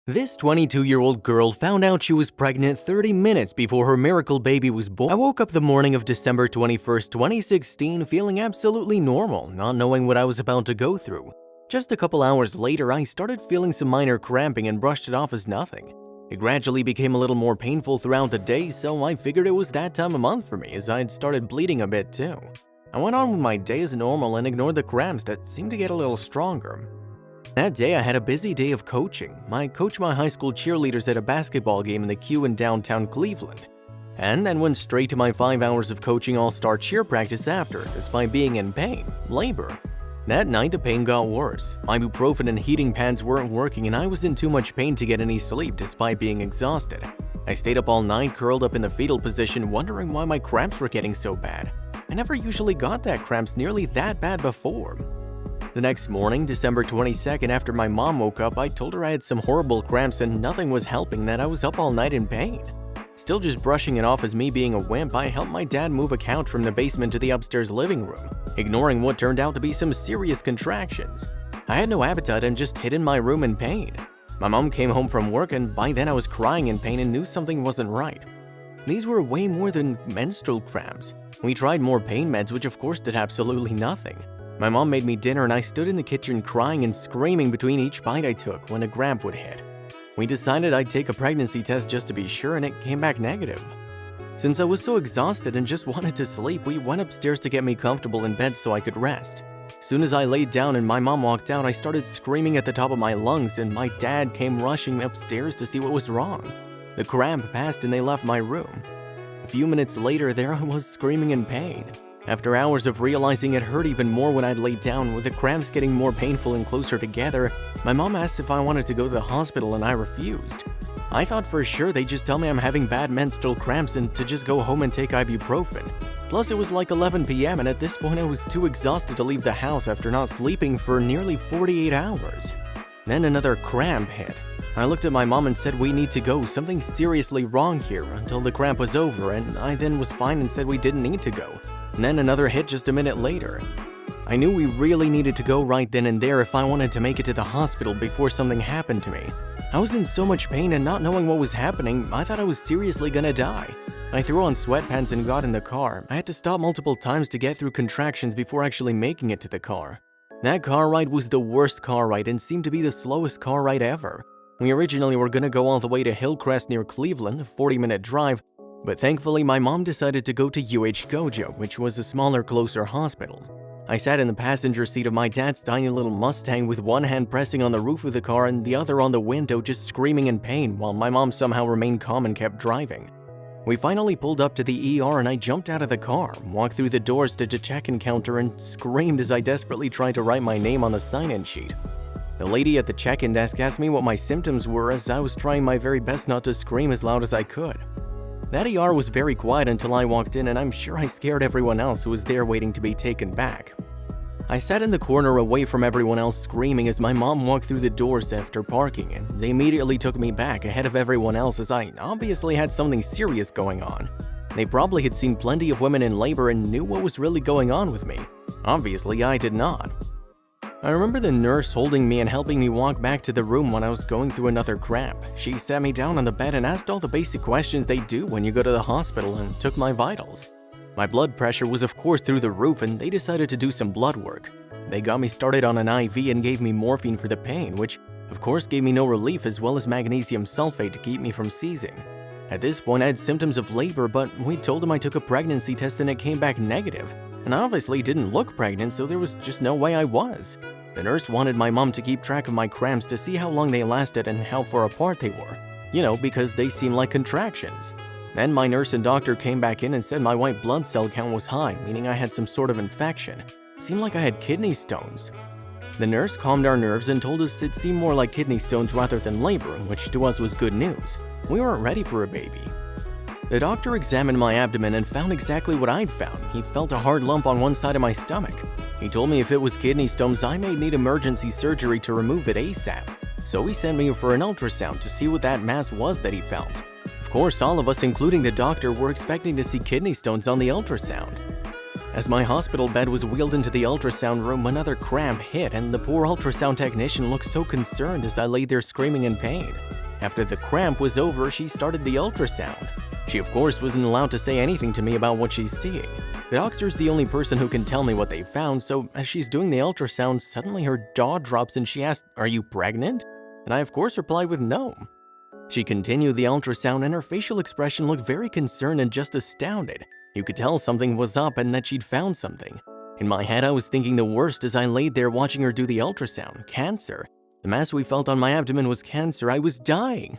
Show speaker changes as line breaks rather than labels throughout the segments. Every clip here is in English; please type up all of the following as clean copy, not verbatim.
This 22-year-old girl found out she was pregnant 30 minutes before her miracle baby was born. I woke up the morning of December 21st, 2016 feeling absolutely normal, not knowing what I was about to go through. Just a couple hours later, I started feeling some minor cramping and brushed it off as nothing. It gradually became a little more painful throughout the day, so I figured it was that time of month for me as I had started bleeding a bit too. I went on with my day as normal and ignored the cramps that seemed to get a little stronger. That day, I had a busy day of coaching. I coached my high school cheerleaders at a basketball game in the Q in downtown Cleveland, and then went straight to my 5 hours of coaching all-star cheer practice after, despite being in pain, labor. That night, the pain got worse. My ibuprofen and heating pads weren't working, and I was in too much pain to get any sleep despite being exhausted. I stayed up all night, curled up in the fetal position, wondering why my cramps were getting so bad. I never usually got that cramps nearly that bad before. The next morning, December 22nd, after my mom woke up, I told her I had some horrible cramps and nothing was helping, that I was up all night in pain. Still just brushing it off as me being a wimp, I helped my dad move a couch from the basement to the upstairs living room, ignoring what turned out to be some serious contractions. I had no appetite and just hid in my room in pain. My mom came home from work and by then I was crying in pain and knew something wasn't right. These were way more than menstrual cramps. We tried more pain meds, which of course did absolutely nothing. My mom made me dinner and I stood in the kitchen crying and screaming between each bite I took when a cramp would hit. We decided I'd take a pregnancy test just to be sure and it came back negative. Since I was so exhausted and just wanted to sleep, we went upstairs to get me comfortable in bed so I could rest. Soon as I laid down and my mom walked out, I started screaming at the top of my lungs and my dad came rushing upstairs to see what was wrong. The cramp passed and they left my room. A few minutes later, there I was screaming in pain. After hours of realizing it hurt even more when I'd laid down, with the cramps getting more painful and closer together, my mom asked if I wanted to go to the hospital and I refused. I thought for sure they'd just tell me I'm having bad menstrual cramps and to just go home and take ibuprofen. Plus it was like 11 p.m. and at this point I was too exhausted to leave the house after not sleeping for nearly 48 hours. Then another cramp hit. I looked at my mom and said we need to go, something seriously wrong here, until the cramp was over, and I then was fine and said we didn't need to go. And then another hit just a minute later. I knew we really needed to go right then and there if I wanted to make it to the hospital before something happened to me. I was in so much pain and not knowing what was happening, I thought I was seriously gonna die. I threw on sweatpants and got in the car. I had to stop multiple times to get through contractions before actually making it to the car. That car ride was the worst car ride and seemed to be the slowest car ride ever. We originally were gonna go all the way to Hillcrest near Cleveland, a 40-minute drive, but thankfully my mom decided to go to UH-Gojo, which was a smaller, closer hospital. I sat in the passenger seat of my dad's tiny little Mustang with one hand pressing on the roof of the car and the other on the window, just screaming in pain while my mom somehow remained calm and kept driving. We finally pulled up to the ER and I jumped out of the car, walked through the doors to the check-in counter and screamed as I desperately tried to write my name on the sign-in sheet. The lady at the check-in desk asked me what my symptoms were as I was trying my very best not to scream as loud as I could. That ER was very quiet until I walked in and I'm sure I scared everyone else who was there waiting to be taken back. I sat in the corner away from everyone else screaming as my mom walked through the doors after parking and they immediately took me back ahead of everyone else as I obviously had something serious going on. They probably had seen plenty of women in labor and knew what was really going on with me. Obviously, I did not. I remember the nurse holding me and helping me walk back to the room when I was going through another cramp. She sat me down on the bed and asked all the basic questions they do when you go to the hospital and took my vitals. My blood pressure was of course through the roof and they decided to do some blood work. They got me started on an IV and gave me morphine for the pain, which of course gave me no relief, as well as magnesium sulfate to keep me from seizing. At this point I had symptoms of labor, but we told them I took a pregnancy test and it came back negative. And I obviously didn't look pregnant, so there was just no way I was. The nurse wanted my mom to keep track of my cramps to see how long they lasted and how far apart they were. You know, because they seemed like contractions. Then my nurse and doctor came back in and said my white blood cell count was high, meaning I had some sort of infection. Seemed like I had kidney stones. The nurse calmed our nerves and told us it seemed more like kidney stones rather than labor, which to us was good news. We weren't ready for a baby. The doctor examined my abdomen and found exactly what I'd found. He felt a hard lump on one side of my stomach. He told me if it was kidney stones, I may need emergency surgery to remove it ASAP. So he sent me for an ultrasound to see what that mass was that he felt. Of course, all of us, including the doctor, were expecting to see kidney stones on the ultrasound. As my hospital bed was wheeled into the ultrasound room, another cramp hit and the poor ultrasound technician looked so concerned as I lay there screaming in pain. After the cramp was over, she started the ultrasound. She of course wasn't allowed to say anything to me about what she's seeing. The doctor's the only person who can tell me what they found, so as she's doing the ultrasound, suddenly her jaw drops and she asked, "Are you pregnant?" And I of course replied with no. She continued the ultrasound and her facial expression looked very concerned and just astounded. You could tell something was up and that she'd found something. In my head, I was thinking the worst as I laid there watching her do the ultrasound. Cancer. The mass we felt on my abdomen was cancer. I was dying.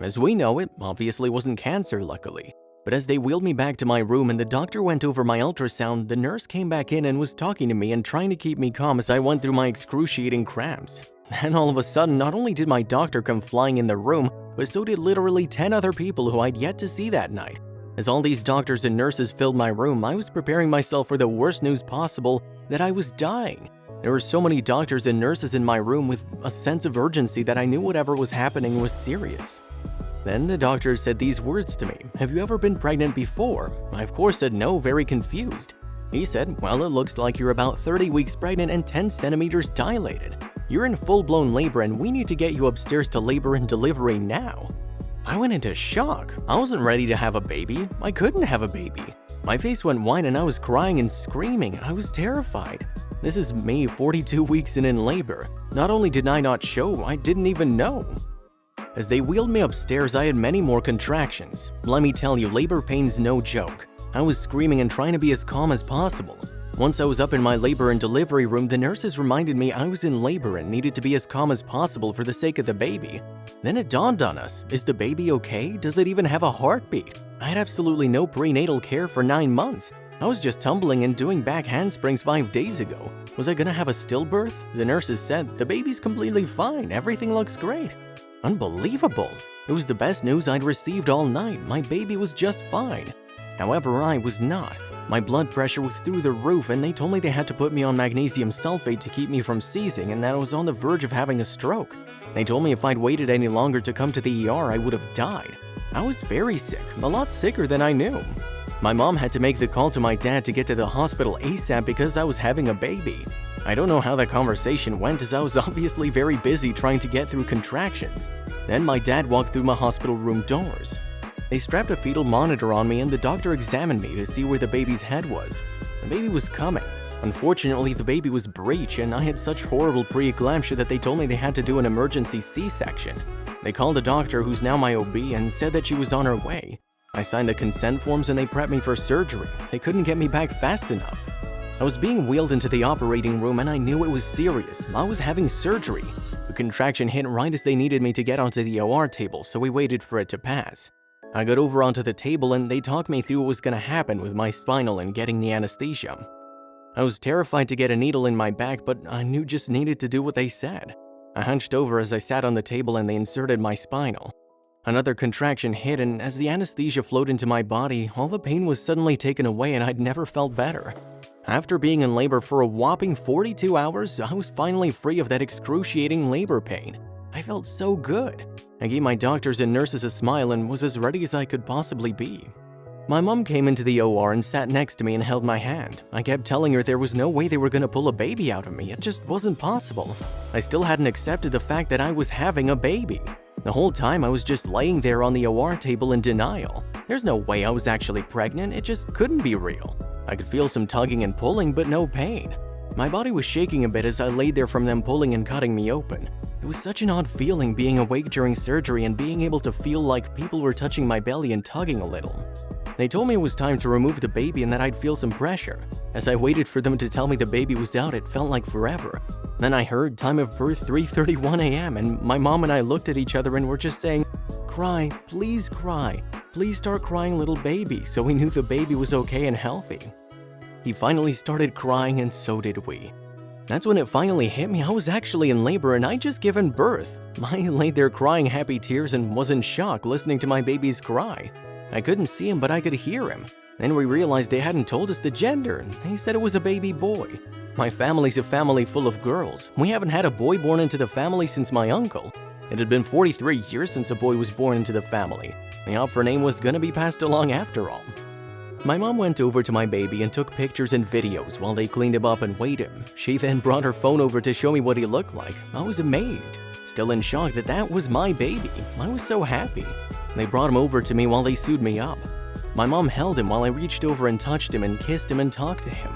As we know, it obviously wasn't cancer, luckily. But as they wheeled me back to my room and the doctor went over my ultrasound, the nurse came back in and was talking to me and trying to keep me calm as I went through my excruciating cramps. Then all of a sudden, not only did my doctor come flying in the room, but so did literally 10 other people who I'd yet to see that night. As all these doctors and nurses filled my room, I was preparing myself for the worst news possible, that I was dying. There were so many doctors and nurses in my room with a sense of urgency that I knew whatever was happening was serious. Then the doctor said these words to me, "Have you ever been pregnant before?" I of course said no, very confused. He said, "Well, it looks like you're about 30 weeks pregnant and 10 centimeters dilated. You're in full-blown labor and we need to get you upstairs to labor and delivery now." I went into shock. I wasn't ready to have a baby. I couldn't have a baby. My face went white and I was crying and screaming. I was terrified. This is me 42 weeks in labor. Not only did I not show, I didn't even know. As they wheeled me upstairs, I had many more contractions. Let me tell you, labor pain's no joke. I was screaming and trying to be as calm as possible. Once I was up in my labor and delivery room, the nurses reminded me I was in labor and needed to be as calm as possible for the sake of the baby. Then it dawned on us, is the baby okay? Does it even have a heartbeat? I had absolutely no prenatal care for 9 months. I was just tumbling and doing back handsprings 5 days ago. Was I gonna have a stillbirth? The nurses said, "The baby's completely fine, everything looks great." Unbelievable! It was the best news I'd received all night. My baby was just fine. However, I was not. My blood pressure was through the roof and they told me they had to put me on magnesium sulfate to keep me from seizing and that I was on the verge of having a stroke. They told me if I'd waited any longer to come to the ER, I would have died. I was very sick, a lot sicker than I knew. My mom had to make the call to my dad to get to the hospital ASAP because I was having a baby. I don't know how that conversation went as I was obviously very busy trying to get through contractions. Then my dad walked through my hospital room doors. They strapped a fetal monitor on me and the doctor examined me to see where the baby's head was. The baby was coming. Unfortunately, the baby was breech and I had such horrible preeclampsia that they told me they had to do an emergency C-section. They called a doctor who's now my OB and said that she was on her way. I signed the consent forms and they prepped me for surgery. They couldn't get me back fast enough. I was being wheeled into the operating room and I knew it was serious. I was having surgery. The contraction hit right as they needed me to get onto the OR table, so we waited for it to pass. I got over onto the table and they talked me through what was going to happen with my spinal and getting the anesthesia. I was terrified to get a needle in my back, but I knew just needed to do what they said. I hunched over as I sat on the table and they inserted my spinal. Another contraction hit and as the anesthesia flowed into my body, all the pain was suddenly taken away and I'd never felt better. After being in labor for a whopping 42 hours, I was finally free of that excruciating labor pain. I felt so good. I gave my doctors and nurses a smile and was as ready as I could possibly be. My mom came into the OR and sat next to me and held my hand. I kept telling her there was no way they were going to pull a baby out of me. It just wasn't possible. I still hadn't accepted the fact that I was having a baby. The whole time I was just laying there on the OR table in denial. There's no way I was actually pregnant. It just couldn't be real. I could feel some tugging and pulling, but no pain. My body was shaking a bit as I laid there from them pulling and cutting me open. It was such an odd feeling being awake during surgery and being able to feel like people were touching my belly and tugging a little. They told me it was time to remove the baby and that I'd feel some pressure. As I waited for them to tell me the baby was out, it felt like forever. Then I heard time of birth 3:31 a.m. and my mom and I looked at each other and were just saying, "Cry, please start crying, little baby," so we knew the baby was okay and healthy. He finally started crying and so did we. That's when it finally hit me. I was actually in labor and I'd just given birth. I laid there crying happy tears and was in shock listening to my baby's cry. I couldn't see him, but I could hear him. Then we realized they hadn't told us the gender, and they said it was a baby boy. My family's a family full of girls. We haven't had a boy born into the family since my uncle. It had been 43 years since a boy was born into the family. The offer name was gonna be passed along after all. My mom went over to my baby and took pictures and videos while they cleaned him up and weighed him. She then brought her phone over to show me what he looked like. I was amazed. still in shock that that was my baby. I was so happy. They brought him over to me while they sewed me up. My mom held him while I reached over and touched him and kissed him and talked to him.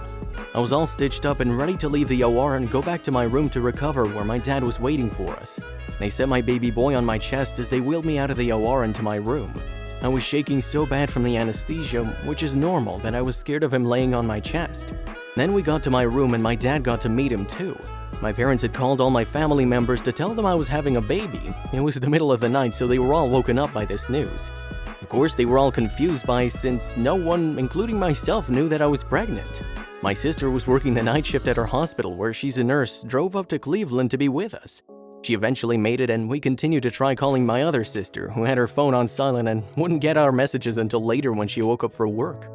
I was all stitched up and ready to leave the OR and go back to my room to recover where my dad was waiting for us. They set my baby boy on my chest as they wheeled me out of the OR into my room. I was shaking so bad from the anesthesia, which is normal, that I was scared of him laying on my chest. Then we got to my room and my dad got to meet him too. My parents had called all my family members to tell them I was having a baby. It was the middle of the night, so they were all woken up by this news. Of course, they were all confused since no one, including myself, knew that I was pregnant. My sister was working the night shift at her hospital, where she's a nurse, drove up to Cleveland to be with us. She eventually made it, and we continued to try calling my other sister, who had her phone on silent and wouldn't get our messages until later when she woke up for work.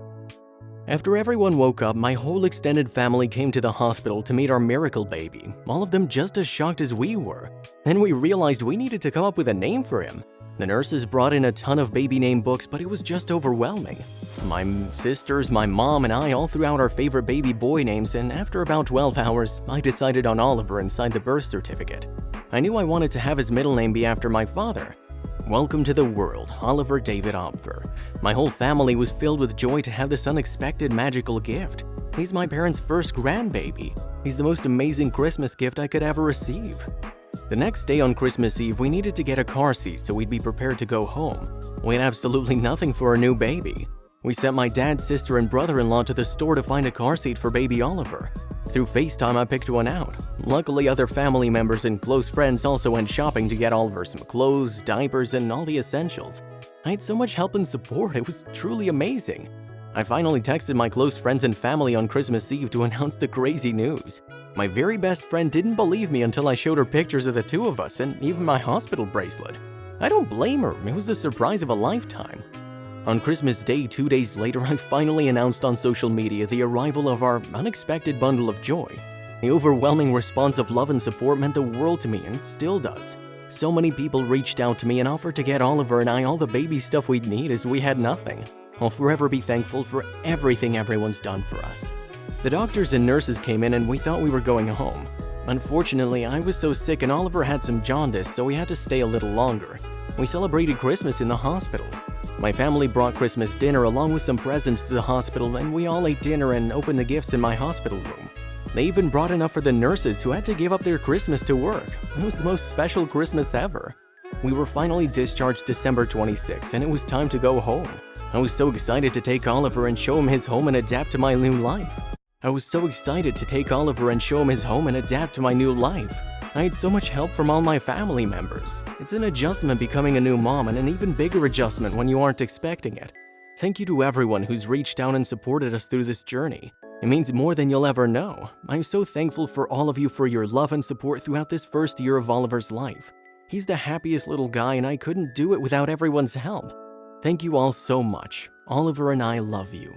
After everyone woke up, my whole extended family came to the hospital to meet our miracle baby, all of them just as shocked as we were. Then we realized we needed to come up with a name for him. The nurses brought in a ton of baby name books, but it was just overwhelming. My sisters, my mom, and I all threw out our favorite baby boy names, and after about 12 hours, I decided on Oliver inside the birth certificate. I knew I wanted to have his middle name be after my father. Welcome to the world, Oliver David Opfer. My whole family was filled with joy to have this unexpected magical gift. He's my parents' first grandbaby. He's the most amazing Christmas gift I could ever receive. The next day on Christmas Eve, we needed to get a car seat so we'd be prepared to go home. We had absolutely nothing for a new baby. We sent my dad, sister, and brother-in-law to the store to find a car seat for baby Oliver. Through FaceTime, I picked one out. Luckily, other family members and close friends also went shopping to get Oliver some clothes, diapers, and all the essentials. I had so much help and support, it was truly amazing. I finally texted my close friends and family on Christmas Eve to announce the crazy news. My very best friend didn't believe me until I showed her pictures of the two of us and even my hospital bracelet. I don't blame her, it was the surprise of a lifetime. On Christmas Day, 2 days later, I finally announced on social media the arrival of our unexpected bundle of joy. The overwhelming response of love and support meant the world to me and still does. So many people reached out to me and offered to get Oliver and I all the baby stuff we'd need as we had nothing. I'll forever be thankful for everything everyone's done for us. The doctors and nurses came in and we thought we were going home. Unfortunately, I was so sick and Oliver had some jaundice, so we had to stay a little longer. We celebrated Christmas in the hospital. My family brought Christmas dinner along with some presents to the hospital, and we all ate dinner and opened the gifts in my hospital room. They even brought enough for the nurses who had to give up their Christmas to work. It was the most special Christmas ever. We were finally discharged December 26, and it was time to go home. I was so excited to take Oliver and show him his home and adapt to my new life. I had so much help from all my family members. It's an adjustment becoming a new mom and an even bigger adjustment when you aren't expecting it. Thank you to everyone who's reached out and supported us through this journey. It means more than you'll ever know. I'm so thankful for all of you for your love and support throughout this first year of Oliver's life. He's the happiest little guy and I couldn't do it without everyone's help. Thank you all so much. Oliver and I love you.